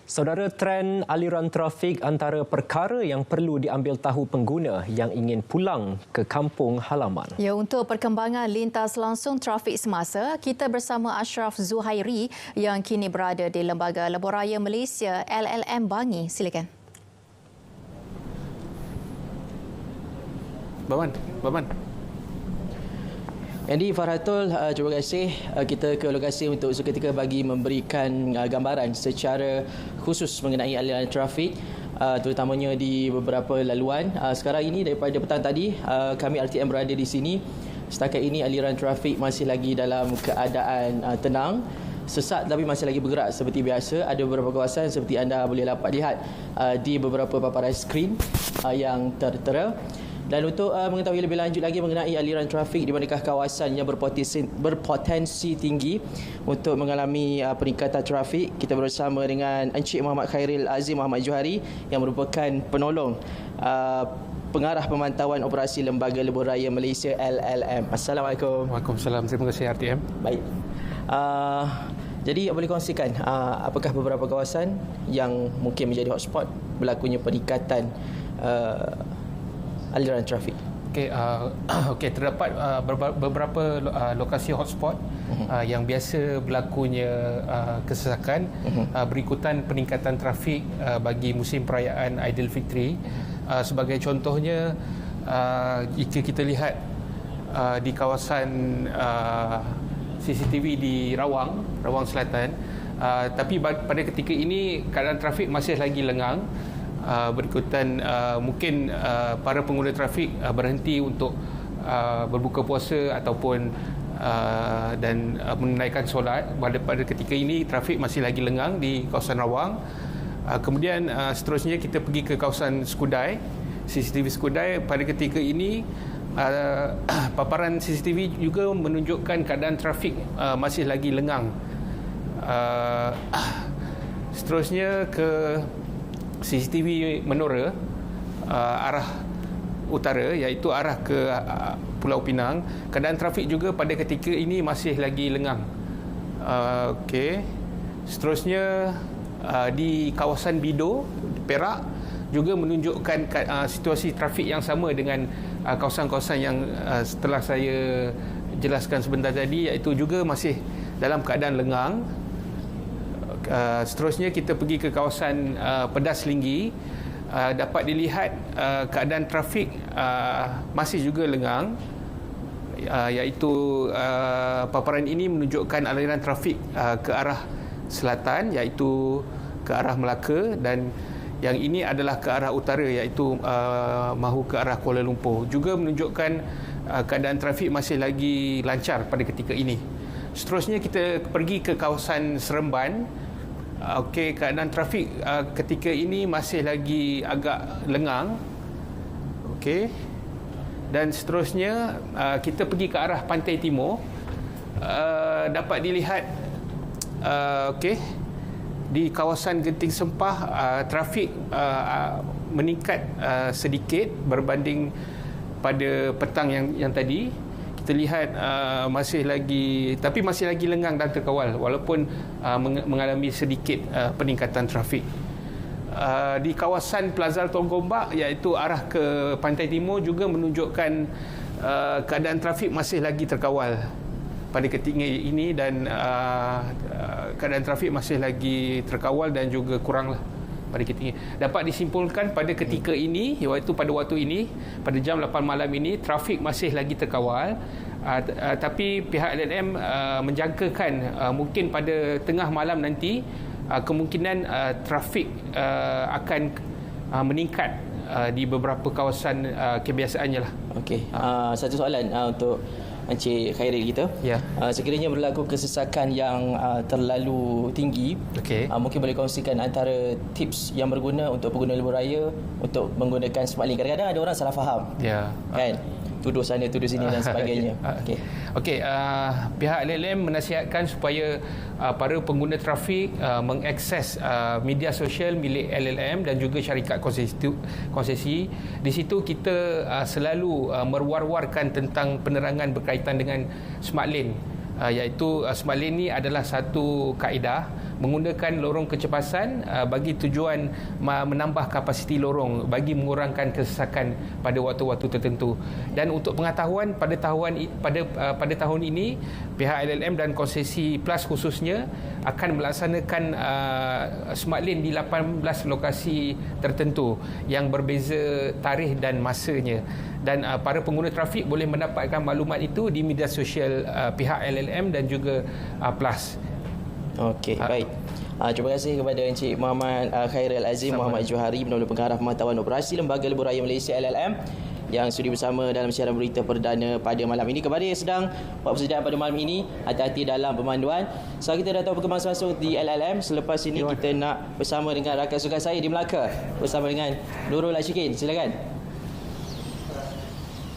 Saudara, trend aliran trafik antara perkara yang perlu diambil tahu pengguna yang ingin pulang ke kampung halaman. Ya, untuk perkembangan lintas langsung trafik semasa, kita bersama Ashraf Zuhairi yang kini berada di Lembaga Lebuhraya Malaysia LLM Bangi. Silakan. Baman. Andy, Farhatul, terima kasih kita ke lokasi untuk seketika bagi memberikan gambaran secara khusus mengenai aliran trafik, terutamanya di beberapa laluan. Sekarang ini daripada petang tadi kami RTM berada di sini. Setakat ini aliran trafik masih lagi dalam keadaan tenang, sesak tapi masih lagi bergerak seperti biasa. Ada beberapa kawasan seperti anda boleh dapat lihat di beberapa paparan skrin yang tertera. Dan untuk mengetahui lebih lanjut lagi mengenai aliran trafik di manakah kawasan yang berpotensi tinggi untuk mengalami peningkatan trafik, kita bersama dengan Encik Muhammad Khairil Azim Muhammad Johari yang merupakan penolong pengarah pemantauan operasi Lembaga Lebuhraya Malaysia LLM. Assalamualaikum. Waalaikumsalam. Terima kasih RTM. Baik. Jadi boleh kongsikan apakah beberapa kawasan yang mungkin menjadi hotspot berlakunya peningkatan aliran trafik? Okey, terdapat beberapa lokasi hotspot yang biasa berlakunya kesesakan berikutan peningkatan trafik bagi musim perayaan Aidilfitri. Sebagai contohnya, jika kita lihat di kawasan CCTV di Rawang Selatan, tapi pada ketika ini keadaan trafik masih lagi lengang. Berikutan mungkin para pengguna trafik berhenti untuk berbuka puasa ataupun dan menunaikan solat. Pada ketika ini trafik masih lagi lengang di kawasan Rawang. Kemudian seterusnya kita pergi ke kawasan Skudai, CCTV Skudai. Pada ketika ini paparan CCTV juga menunjukkan keadaan trafik masih lagi lengang. Seterusnya ke CCTV Menora arah utara, iaitu arah ke Pulau Pinang. Keadaan trafik juga pada ketika ini masih lagi lengang. Seterusnya di kawasan Bido, Perak, juga menunjukkan situasi trafik yang sama dengan kawasan-kawasan yang setelah saya jelaskan sebentar tadi, iaitu juga masih dalam keadaan lengang. Seterusnya kita pergi ke kawasan Pedas Linggi. Dapat dilihat keadaan trafik masih juga lengang, iaitu paparan ini menunjukkan aliran trafik ke arah selatan, iaitu ke arah Melaka, dan yang ini adalah ke arah utara, iaitu mahu ke arah Kuala Lumpur. Juga menunjukkan keadaan trafik masih lagi lancar pada ketika ini. Seterusnya kita pergi ke kawasan Seremban. Keadaan trafik ketika ini masih lagi agak lengang. Dan seterusnya kita pergi ke arah Pantai Timur. Dapat dilihat di kawasan Genting Sempah trafik meningkat sedikit berbanding pada petang yang tadi. Kita lihat masih lagi lengang dan terkawal walaupun mengalami sedikit peningkatan trafik. Di kawasan Plaza Tonggombak, iaitu arah ke Pantai Timur, juga menunjukkan keadaan trafik masih lagi terkawal pada ketika ini, dan keadaan trafik masih lagi terkawal dan juga kuranglah pada ketika ini. Dapat disimpulkan pada ketika ini, iaitu pada waktu ini, pada jam 8 malam ini, trafik masih lagi terkawal. Tapi pihak LLM menjangkakan mungkin pada tengah malam nanti kemungkinan trafik akan meningkat di beberapa kawasan kebiasaannya lah. Satu soalan untuk Encik Khairil kita. Sekiranya berlaku kesesakan yang terlalu tinggi, mungkin boleh kongsikan antara tips yang berguna untuk pengguna lebuhraya untuk menggunakan SmartLink. Kadang-kadang ada orang salah faham, kan? Tuduh sana, tuduh sini dan sebagainya. Pihak LLM menasihatkan supaya para pengguna trafik mengakses media sosial milik LLM dan juga syarikat konsesi. Di situ kita selalu merwar-warkan tentang penerangan berkaitan dengan SmartLink, iaitu SmartLink ni adalah satu kaedah menggunakan lorong kecepatan bagi tujuan menambah kapasiti lorong bagi mengurangkan kesesakan pada waktu-waktu tertentu. Dan untuk pengetahuan, pada tahun ini pihak LLM dan konsesi Plus khususnya akan melaksanakan smart lane di 18 lokasi tertentu yang berbeza tarikh dan masanya. Dan para pengguna trafik boleh mendapatkan maklumat itu di media sosial pihak LLM dan juga Plus. Okey, baik. Terima kasih kepada Encik Muhammad Khairil Azim Muhammad Johari, Penolong Pengarah Pemantauan Operasi Lembaga Lebuh Raya Malaysia LLM, yang sudi bersama dalam siaran berita perdana pada malam ini. Kepada yang sedang buat persediaan pada malam ini, hati-hati dalam pemanduan. Sekarang kita dah tahu perkembangan langsung di LLM. Selepas ini kita nak bersama dengan rakan sukan saya di Melaka bersama dengan Nurul Ashikin. Silakan.